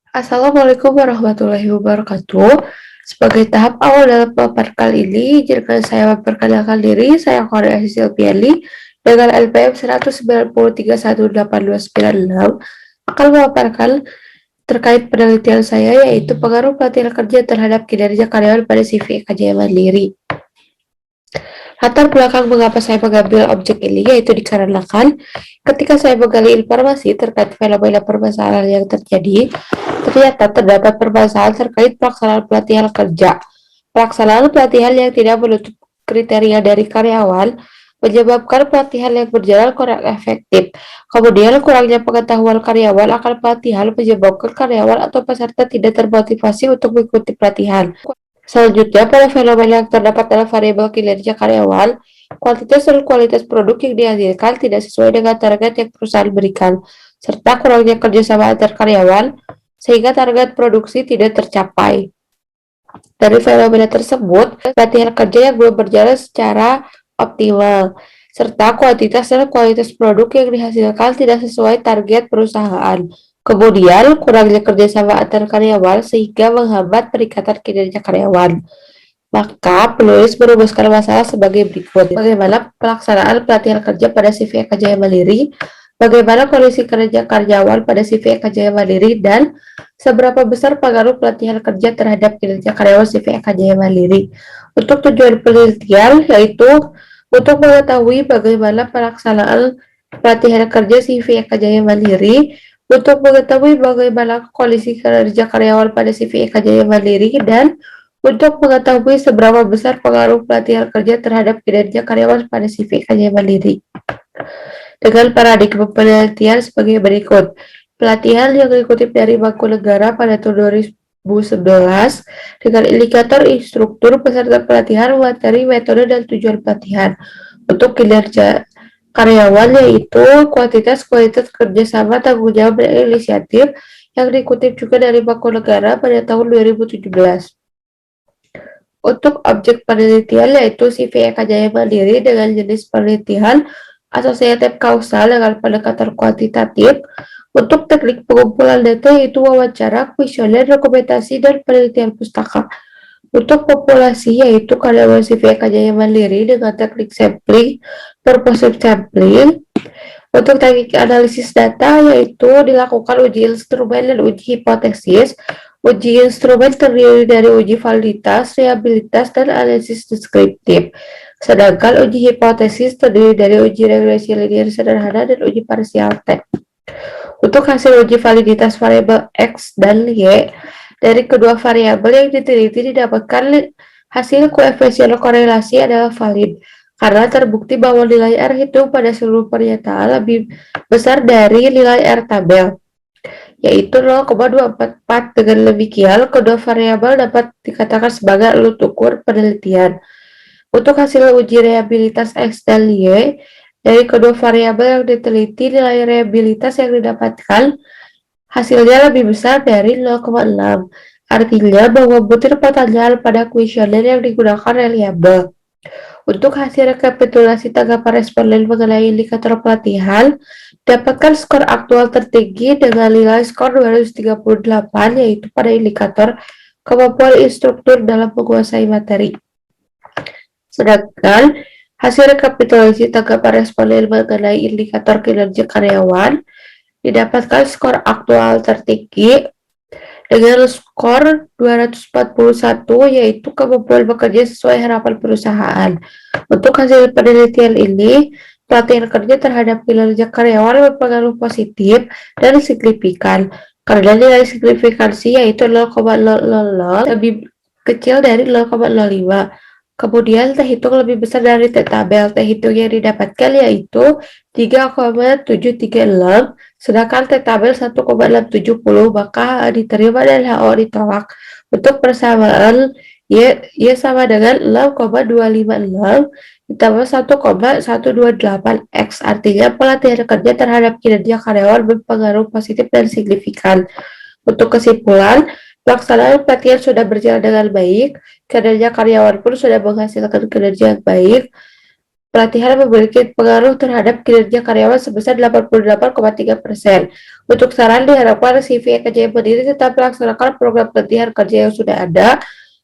Assalamualaikum warahmatullahi wabarakatuh. Sebagai tahap awal dalam pemaparan kali ini, izinkan saya memperkenalkan diri. Saya Korea Sisil Piali dengan LPM 1931829 akan memaparkan terkait penelitian saya, yaitu pengaruh pelatihan kerja terhadap kinerja karyawan pada CV KJM Mandiri. Latar belakang mengapa saya mengambil objek ini yaitu dikarenakan ketika saya menggali informasi terkait fenomena permasalahan yang terjadi, ternyata terdapat permasalahan terkait pelaksanaan pelatihan kerja. Pelaksanaan pelatihan yang tidak menutup kriteria dari karyawan menyebabkan pelatihan yang berjalan kurang efektif. Kemudian, kurangnya pengetahuan karyawan akan pelatihan menyebabkan karyawan atau peserta tidak termotivasi untuk mengikuti pelatihan. Selanjutnya, pada fenomena yang terdapat dalam variabel kinerja karyawan, kuantitas dan kualitas produk yang dihasilkan tidak sesuai dengan target yang perusahaan berikan, serta kurangnya kerjasama antar karyawan, sehingga target produksi tidak tercapai. Dari fenomena tersebut, pelatihan kerja yang belum berjalan secara optimal, serta kuantitas dan kualitas produk yang dihasilkan tidak sesuai target perusahaan. Kemudian, kurangnya kerjasama antar karyawan sehingga menghambat peningkatan kinerja karyawan. Maka, penulis merumuskan masalah sebagai berikut. Bagaimana pelaksanaan pelatihan kerja pada CV KJM Mandiri? Bagaimana kondisi kerja karyawan pada CV KJM Mandiri? Dan seberapa besar pengaruh pelatihan kerja terhadap kinerja karyawan CV KJM Mandiri? Untuk tujuan penelitian, yaitu untuk mengetahui bagaimana pelaksanaan pelatihan kerja CV KJM Mandiri, untuk mengetahui bagaimana kondisi kerja karyawan pada CV KJM Mandiri, dan untuk mengetahui seberapa besar pengaruh pelatihan kerja terhadap kinerja karyawan pada CV KJM Mandiri. Dengan paradigma penelitian sebagai berikut. Pelatihan yang dikutip dari Bangku Negara pada tahun 2011 dengan indikator instruktur peserta pelatihan, materi, metode, dan tujuan pelatihan. Untuk kinerja karyawan yaitu kuantitas, kualitas kerjasama, tanggung jawab, dan inisiatif yang dikutip juga dari Bangku Negara pada tahun 2017. Untuk objek penelitian yaitu CV KJM Mandiri dengan jenis penelitian asosiatif kausal dengan pendekatan kuantitatif. Untuk teknik pengumpulan data yaitu wawancara, kuesioner, dokumentasi, dan penelitian pustaka. Untuk populasi yaitu karyawan CV KJM Mandiri dengan teknik sampling, purposive sampling. Untuk teknik analisis data yaitu dilakukan uji instrumen dan uji hipotesis. Uji instrumen terdiri dari uji validitas, reliabilitas, dan analisis deskriptif. Sedangkan uji hipotesis terdiri dari uji regresi linear sederhana dan uji parsial T. Untuk hasil uji validitas variabel X dan Y, dari kedua variabel yang diteliti didapatkan hasil koefisien korelasi adalah valid, karena terbukti bahwa nilai R hitung pada seluruh pernyataan lebih besar dari nilai R tabel, yaitu 0,244. Dengan demikian, kedua variabel dapat dikatakan sebagai alat ukur penelitian. Untuk hasil uji reliabilitas X dan Y, dari kedua variabel yang diteliti, nilai reliabilitas yang didapatkan hasilnya lebih besar dari 0,6. Artinya bahwa butir pertanyaan pada kuesioner yang digunakan reliabel. Untuk hasil rekapitulasi tanggapan responden mengenai indikator pelatihan, dapatkan skor aktual tertinggi dengan nilai skor 238, yaitu pada indikator kemampuan instruktur dalam menguasai materi. Sedangkan hasil rekapitulasi tanggapan responden mengenai indikator kinerja karyawan didapatkan skor aktual tertinggi dengan skor 241, yaitu kemampuan bekerja sesuai harapan perusahaan. Untuk hasil penelitian ini, pelatihan kerja terhadap kinerja karyawan berpengaruh positif dan signifikan, karena nilai signifikansi yaitu 0,000 lebih kecil dari 0,05. Kemudian terhitung lebih besar dari tabel. Terhitung yang didapatkan yaitu 3,736, sedangkan tabel 1,670, maka diterima dan HO ditolak. Untuk persamaan Y sama dengan 6,256 ditambah 1,128X, artinya pelatihan kerja terhadap kinerja karyawan berpengaruh positif dan signifikan. Untuk kesimpulan, pelaksanaan pelatihan sudah berjalan dengan baik, kinerja karyawan pun sudah menghasilkan kinerja yang baik. pelatihan memiliki pengaruh terhadap kinerja karyawan sebesar 88,3%. Untuk saran, diharapkan CV EKJ Mandiri tetap melaksanakan program pelatihan kerja yang sudah ada.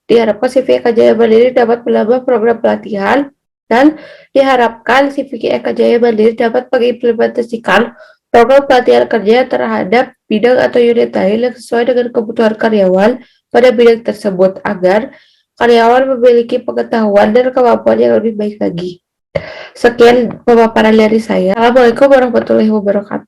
Diharapkan CV EKJ Mandiri dapat menambah program pelatihan, dan diharapkan CV EKJ Mandiri dapat mengimplementasikan program pelatihan kerja terhadap bidang atau unit lain yang sesuai dengan kebutuhan karyawan pada bidang tersebut agar karyawan memiliki pengetahuan dan kemampuan yang lebih baik lagi. Sekian pemaparan dari saya. Assalamualaikum warahmatullahi wabarakatuh.